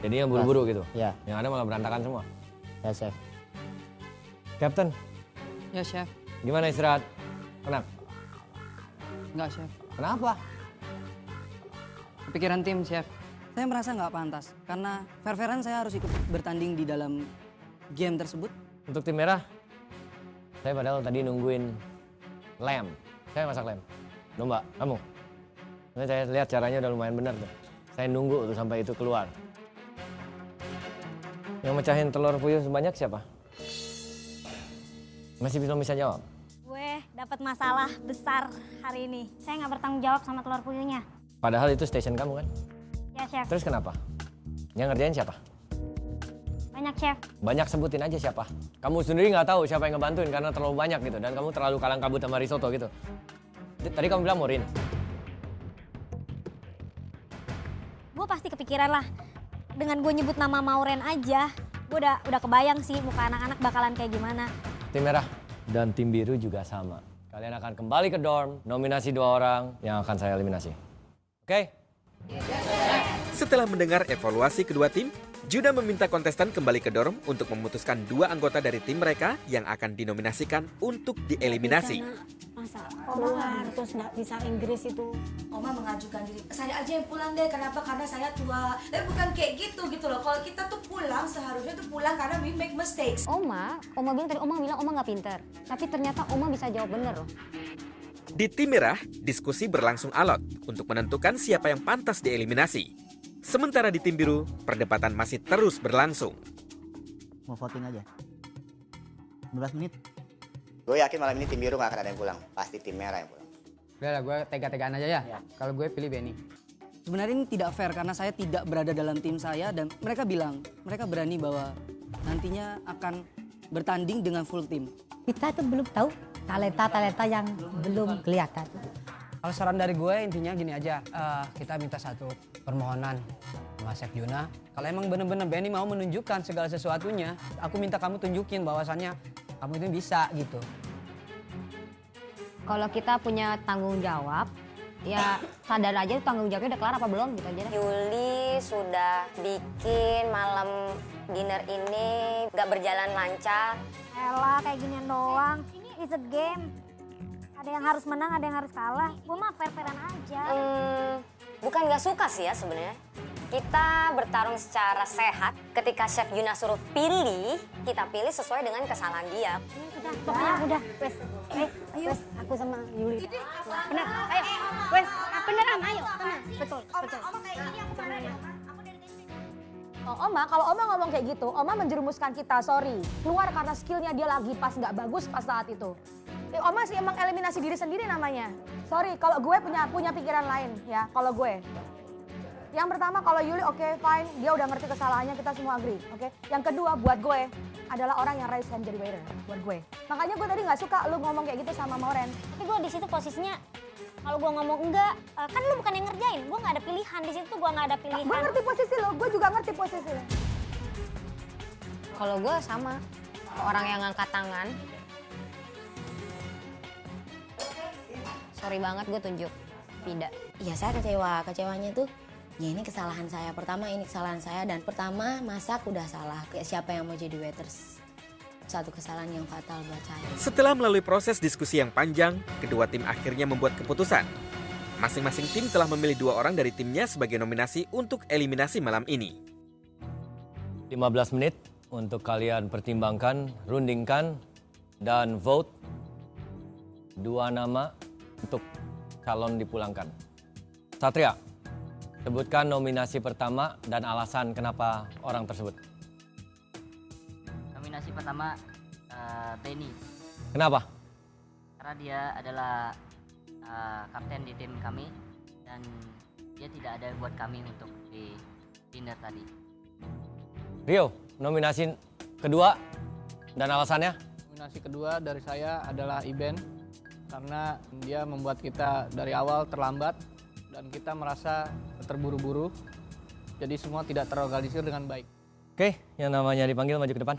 Jadinya buru-buru gitu? Ya. Yang ada malah berantakan semua? Ya, Chef. Captain, Ya, Chef. gimana istirahat? Enak? Enggak, Chef. Kenapa? Kepikiran tim, Chef. Saya merasa nggak pantas karena fair-fairan saya harus ikut bertanding di dalam game tersebut. Untuk tim merah, saya padahal tadi nungguin lem. Saya masak lem. Domba, kamu? Nah, saya lihat caranya udah lumayan benar tuh. Saya nunggu tuh sampai itu keluar. Yang mecahin telur puyuh sebanyak siapa? Masih belum bisa jawab? Gue dapat masalah besar hari ini. Saya nggak bertanggung jawab sama telur puyuhnya. Padahal itu station kamu kan? Ya, Chef. Terus kenapa? Yang ngerjain siapa? Banyak, Chef. Banyak, sebutin aja siapa. Kamu sendiri nggak tahu siapa yang ngebantuin karena terlalu banyak gitu. Dan kamu terlalu kalang kabut sama risotto gitu. Tadi kamu bilang Morin. Gue pasti kepikiran lah. Dengan gue nyebut nama Mauren aja, gue udah kebayang sih muka anak-anak bakalan kayak gimana. Tim merah dan tim biru juga sama. Kalian akan kembali ke dorm, nominasi 2 orang yang akan saya eliminasi. Oke? Setelah mendengar evaluasi kedua tim, Juda meminta kontestan kembali ke dorm untuk memutuskan 2 anggota dari tim mereka yang akan dinominasikan untuk dieliminasi. Masa keluar terus nggak bisa Inggris itu. Oma mengajukan diri, saya aja yang pulang deh, kenapa? Karena saya tua. Tapi bukan kayak gitu loh, kalau kita tuh pulang, seharusnya tuh pulang karena we make mistakes. Oma bilang tadi, Oma bilang Oma nggak pinter. Tapi ternyata Oma bisa jawab bener loh. Di tim merah, diskusi berlangsung alot untuk menentukan siapa yang pantas dieliminasi. Sementara di tim biru, perdebatan masih terus berlangsung. Mau voting aja. 15 menit. Gue yakin malam ini tim biru gak akan ada yang pulang. Pasti tim merah yang pulang. Udah lah, gue tega-tegaan aja ya. Kalau gue pilih Benny. Sebenarnya ini tidak fair karena saya tidak berada dalam tim saya dan mereka bilang, mereka berani bahwa nantinya akan bertanding dengan full tim. Kita tuh belum tahu talenta yang belum kelihatan. Kalau saran dari gue intinya gini aja, kita minta satu permohonan sama Chef Juna. Kalau emang bener-bener Benny mau menunjukkan segala sesuatunya, aku minta kamu tunjukin bahwasannya kamu itu bisa gitu. Kalau kita punya tanggung jawab, ya sadar aja tanggung jawabnya udah kelar apa belum gitu aja. Yuli sudah bikin malam dinner ini gak berjalan lancar. Elah, kayak ginian doang. Ini is a game. Ada yang harus menang, ada yang harus kalah. Gue mah fair-fairan aja. Bukan gak suka sih ya sebenarnya. Kita bertarung secara sehat. Ketika Chef Yuna suruh pilih, kita pilih sesuai dengan kesalahan dia. Udah, pokoknya udah. Wes, Wes, aku sama Yuli. bener. Ayo, wes, beneran, ayo. Tenang, betul. Oma, kalau Oma ngomong kayak gitu, Oma menjerumuskan kita, sorry. Keluar karena skillnya dia lagi pas nggak bagus pas saat itu. Oma sih emang eliminasi diri sendiri namanya. Sorry, kalau gue punya pikiran lain ya, kalau gue. Yang pertama kalau Yuli oke, fine, dia udah ngerti kesalahannya, kita semua agree, oke. Yang kedua buat gue adalah orang yang raise hand jadi waiter, buat gue. Makanya gue tadi nggak suka lu ngomong kayak gitu sama Mauren. Tapi gue di situ posisinya, kalau gue ngomong enggak, kan lu bukan yang ngerjain. Gue nggak ada pilihan, di situ gue nggak ada pilihan. Gue ngerti posisi lo, gue juga ngerti posisi lo. Kalau gue sama orang yang ngangkat tangan. Sorry banget gue tunjuk tidak. Iya saya kecewanya tuh ya ini kesalahan saya. Pertama ini kesalahan saya dan pertama masak udah salah. Siapa yang mau jadi waiters? Satu kesalahan yang fatal buat saya. Setelah melalui proses diskusi yang panjang, kedua tim akhirnya membuat keputusan. Masing-masing tim telah memilih 2 orang dari timnya sebagai nominasi untuk eliminasi malam ini. 15 menit untuk kalian pertimbangkan, rundingkan, dan vote 2 nama untuk calon dipulangkan. Satria, sebutkan nominasi pertama dan alasan kenapa orang tersebut. Nominasi pertama Benny. Kenapa? Karena dia adalah kapten di tim kami dan dia tidak ada buat kami untuk di dinner tadi. Rio, nominasi kedua dan alasannya? Nominasi kedua dari saya adalah Iben karena dia membuat kita dari awal terlambat dan kita merasa terburu-buru. Jadi semua tidak terorganisir dengan baik. Oke, yang namanya dipanggil maju ke depan.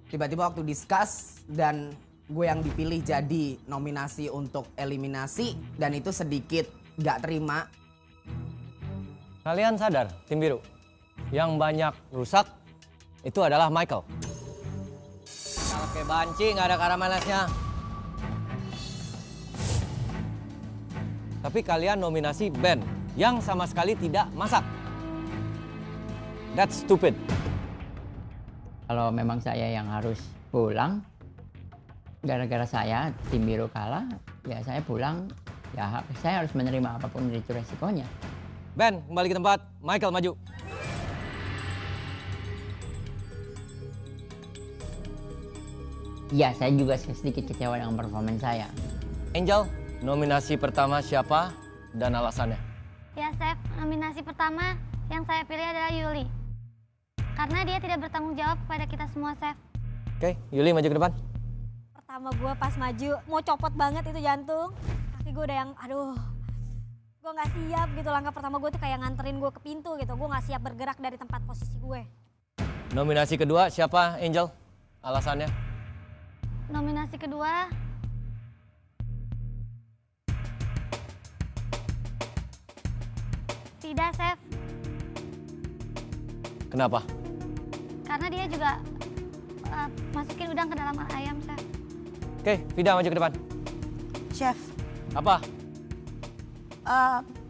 Tiba-tiba waktu discuss dan gue yang dipilih jadi nominasi untuk eliminasi dan itu sedikit gak terima. Kalian sadar, tim biru, Yang banyak rusak itu adalah Michael. Kalau kayak banci nggak ada karamelasnya. Tapi kalian nominasi Ben yang sama sekali tidak masak. That's stupid. Kalau memang saya yang harus pulang, gara-gara saya tim biru kalah, ya saya pulang, ya saya harus menerima apapun itu resikonya. Ben, kembali ke tempat. Michael, maju. Ya, saya juga sedikit kecewa dengan performa saya. Angel, nominasi pertama siapa dan alasannya? Ya, Chef, nominasi pertama yang saya pilih adalah Yuli. Karena dia tidak bertanggung jawab kepada kita semua, Chef. Oke, Yuli maju ke depan. Pertama gue pas maju, mau copot banget itu jantung. Kaki gue udah yang, aduh, gue gak siap gitu. Langkah pertama gue tuh kayak nganterin gue ke pintu gitu. Gue gak siap bergerak dari tempat posisi gue. Nominasi kedua siapa, Angel? Alasannya? Nominasi kedua, tidak, Chef. Kenapa? Karena dia juga masukin udang ke dalam ayam, Chef. Oke, Vida maju ke depan. Chef, Apa?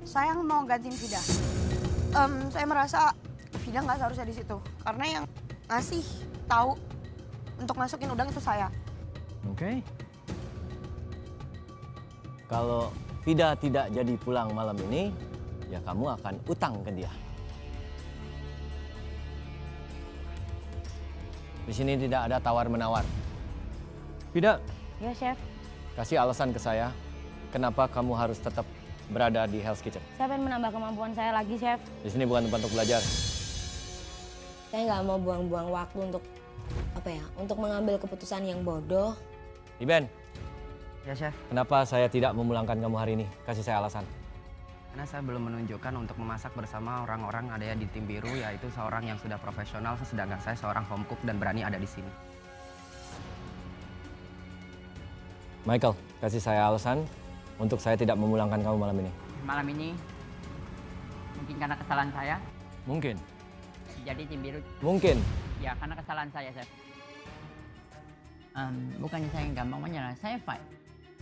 saya mau gantiin Vida. Saya merasa Vida nggak seharusnya di situ. Karena yang ngasih tahu untuk masukin udang itu saya. Oke. Kalau Vida tidak jadi pulang malam ini, ya kamu akan utang ke dia. Di sini tidak ada tawar-menawar. Vida, Ya, Chef. kasih alasan ke saya, kenapa kamu harus tetap berada di Hell's Kitchen. Saya pengen menambah kemampuan saya lagi, Chef. Di sini bukan tempat untuk belajar. Saya nggak mau buang-buang waktu untuk untuk mengambil keputusan yang bodoh. Iben, Ya, Chef. kenapa saya tidak memulangkan kamu hari ini? Kasih saya alasan. Karena saya belum menunjukkan untuk memasak bersama orang-orang ada di tim biru, yaitu seorang yang sudah profesional, sedangkan saya seorang home cook dan berani ada di sini. Michael, kasih saya alasan untuk saya tidak memulangkan kamu malam ini. Malam ini mungkin karena kesalahan saya. Mungkin. Jadi tim biru. Mungkin. Ya, karena kesalahan saya, Chef. Bukannya saya gampang menyerah, saya fight.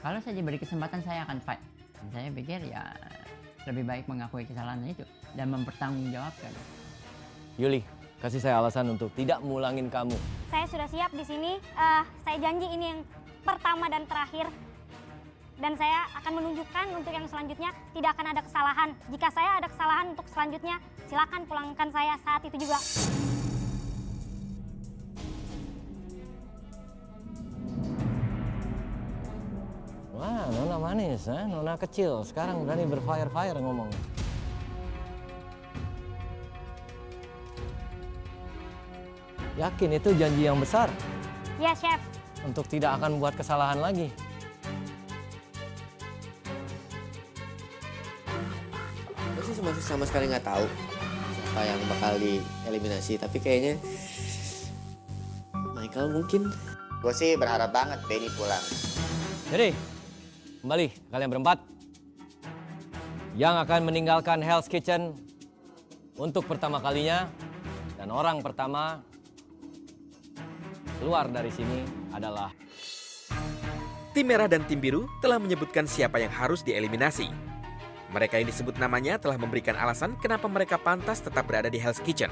Kalau saya diberi kesempatan, saya akan fight. Dan saya pikir ya lebih baik mengakui kesalahan itu dan mempertanggungjawabkan. Yuli, kasih saya alasan untuk tidak mulangin kamu. Saya sudah siap di sini. Saya janji ini yang pertama dan terakhir. Dan saya akan menunjukkan untuk yang selanjutnya tidak akan ada kesalahan. Jika saya ada kesalahan untuk selanjutnya, silakan pulangkan saya saat itu juga. Wah, Nona manis, Nona kecil. Sekarang berani berfire-fire ngomong. Yakin itu janji yang besar Ya, Chef. untuk tidak akan buat kesalahan lagi. Gue sih masih sama sekali nggak tahu siapa yang bakal dieliminasi, tapi kayaknya Michael mungkin. Gue sih berharap banget Benny pulang. Jadi, kembali kalian berempat yang akan meninggalkan Hell's Kitchen untuk pertama kalinya, dan orang pertama keluar dari sini adalah Tim merah dan tim biru telah menyebutkan siapa yang harus dieliminasi. Mereka yang disebut namanya telah memberikan alasan kenapa mereka pantas tetap berada di Hell's Kitchen.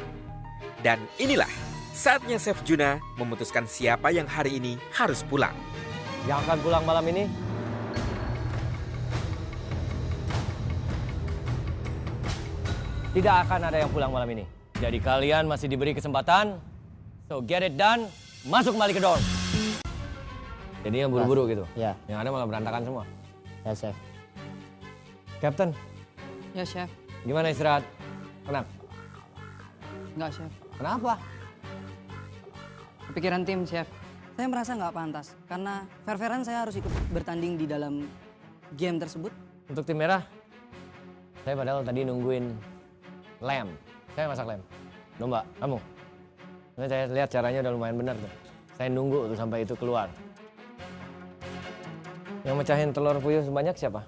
Dan inilah saatnya Chef Juna memutuskan siapa yang hari ini harus pulang. yang akan pulang malam ini. Tidak akan ada yang pulang malam ini. Jadi kalian masih diberi kesempatan. So get it done. Masuk kembali ke dorm. Jadi yang buru-buru gitu. Ya. Yang ada malah berantakan semua. Ya, Chef. Captain, Ya, Chef. gimana istirahat? Enak? Enggak, Chef. Kenapa? Kepikiran tim, Chef. Saya merasa nggak pantas karena fair-fairan saya harus ikut bertanding di dalam game tersebut. Untuk tim merah, saya padahal tadi nungguin lem. Saya masak lem. Domba, kamu. Ini saya lihat caranya udah lumayan benar tuh. Saya nunggu tuh sampai itu keluar. Yang mecahin telur puyuh sebanyak siapa?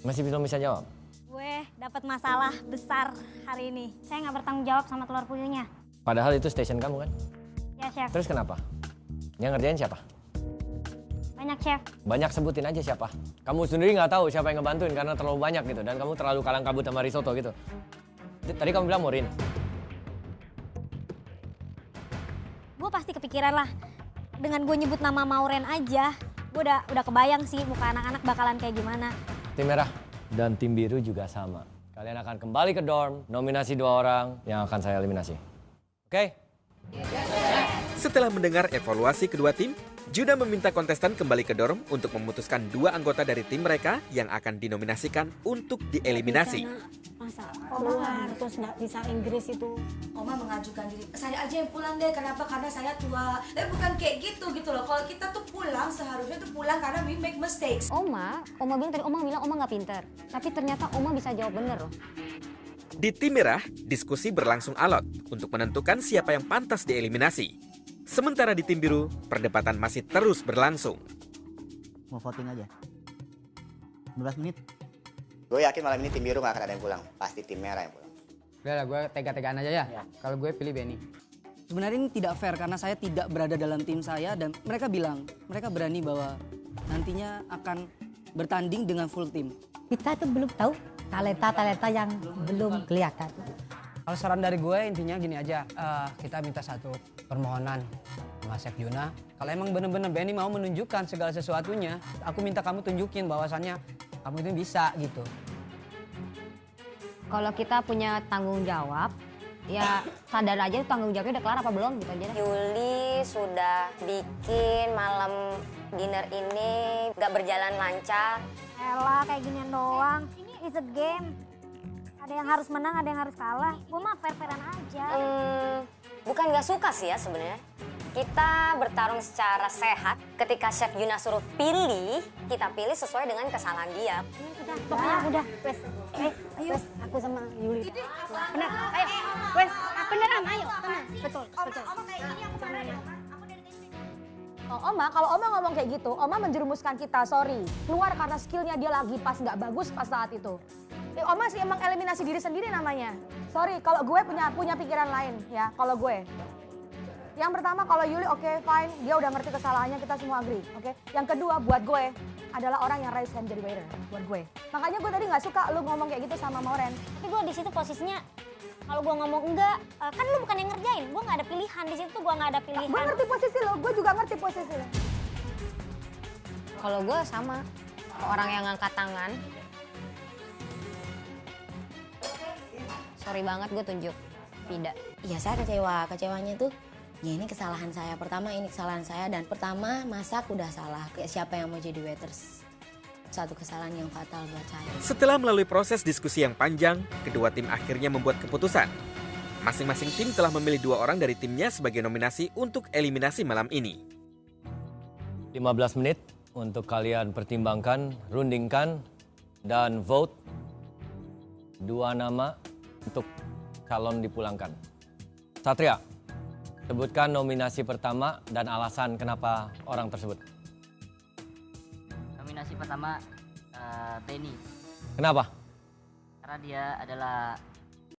Masih belum bisa jawab? Gue dapat masalah besar hari ini. Saya nggak bertanggung jawab sama telur puyuhnya. Padahal itu station kamu kan? Ya, Chef. Terus kenapa? Yang ngerjain siapa? Banyak, Chef. Banyak, sebutin aja siapa. Kamu sendiri nggak tahu siapa yang ngebantuin karena terlalu banyak gitu. Dan kamu terlalu kalang kabut sama risotto gitu. Tadi kamu bilang Morin. Gue pasti kepikiran lah. Dengan gue nyebut nama Mauren aja, gue udah kebayang sih muka anak-anak bakalan kayak gimana. Tim merah dan tim biru juga sama. Kalian akan kembali ke dorm, nominasi 2 orang yang akan saya eliminasi. Oke? Setelah mendengar evaluasi kedua tim, Juna meminta kontestan kembali ke dorm untuk memutuskan 2 anggota dari tim mereka yang akan dinominasikan untuk dieliminasi. Masa keluar terus nggak bisa Inggris itu. Oma mengajukan diri, saya aja yang pulang deh. Kenapa? Karena saya tua. Tapi bukan kayak gitu loh. Kalau kita tuh pulang, seharusnya tuh pulang karena we make mistakes. Oma bilang tadi, Oma nggak pinter. Tapi ternyata Oma bisa jawab bener loh. Di tim merah, diskusi berlangsung alot untuk menentukan siapa yang pantas dieliminasi. Sementara di tim biru, perdebatan masih terus berlangsung. Mau voting aja. 15 menit. Gue yakin malam ini tim biru gak akan ada yang pulang. Pasti tim merah yang pulang. Udah lah, gue tega-tegaan aja ya. Kalau gue pilih Benny. Sebenarnya ini tidak fair karena saya tidak berada dalam tim saya dan mereka bilang, mereka berani bahwa nantinya akan bertanding dengan full tim. Kita itu belum tahu talenta-talenta yang belum kelihatan. Kalau saran dari gue intinya gini aja, kita minta satu permohonan sama Chef Juna. Kalau emang bener-bener Benny mau menunjukkan segala sesuatunya, aku minta kamu tunjukin bahwasannya kamu itu bisa gitu. Kalau kita punya tanggung jawab, ya sadar aja tanggung jawabnya udah kelar apa belum gitu aja. Yuli sudah bikin malam dinner ini gak berjalan lancar. Elah, kayak ginian doang. Ini is a game. Ada yang harus menang, ada yang harus kalah. Gue mah fair-fairan aja. Bukan gak suka sih ya sebenarnya. Kita bertarung secara sehat. Ketika Chef Juna suruh pilih, kita pilih sesuai dengan kesalahan dia. Udah. Wes, wes, aku sama Yuli. Bener, ayo. Wes, beneran, ayo. Tenang, betul. Oma, kalau Oma ngomong kayak gitu, Oma menjerumuskan kita, sorry. Keluar karena skillnya dia lagi pas nggak bagus pas saat itu. Oma sih emang eliminasi diri sendiri namanya. Sorry, kalau gue punya pikiran lain ya, kalau gue. Yang pertama kalau Yuli oke, fine, dia udah ngerti kesalahannya, kita semua agree, oke. Yang kedua buat gue adalah orang yang raise hand jadi waiter, buat gue. Makanya gue tadi nggak suka lu ngomong kayak gitu sama Mauren. Tapi gue di situ posisinya, kalau gue ngomong enggak, kan lu bukan yang ngerjain, gue nggak ada pilihan di situ tuh, gue nggak ada pilihan. Gue ngerti posisi lo, gue juga ngerti posisi lo. Kalau gue sama, orang yang ngangkat tangan. Sorry banget gue tunjuk tidak. Iya saya kecewanya tuh ya ini kesalahan saya. Pertama ini kesalahan saya dan pertama masak udah salah. Siapa yang mau jadi waiters? Satu kesalahan yang fatal buat saya. Setelah melalui proses diskusi yang panjang, kedua tim akhirnya membuat keputusan. Masing-masing tim telah memilih 2 orang dari timnya sebagai nominasi untuk eliminasi malam ini. 15 menit untuk kalian pertimbangkan, rundingkan, dan vote 2 nama untuk calon dipulangkan. Satria, sebutkan nominasi pertama dan alasan kenapa orang tersebut. Nominasi pertama Benny. Kenapa? Karena dia adalah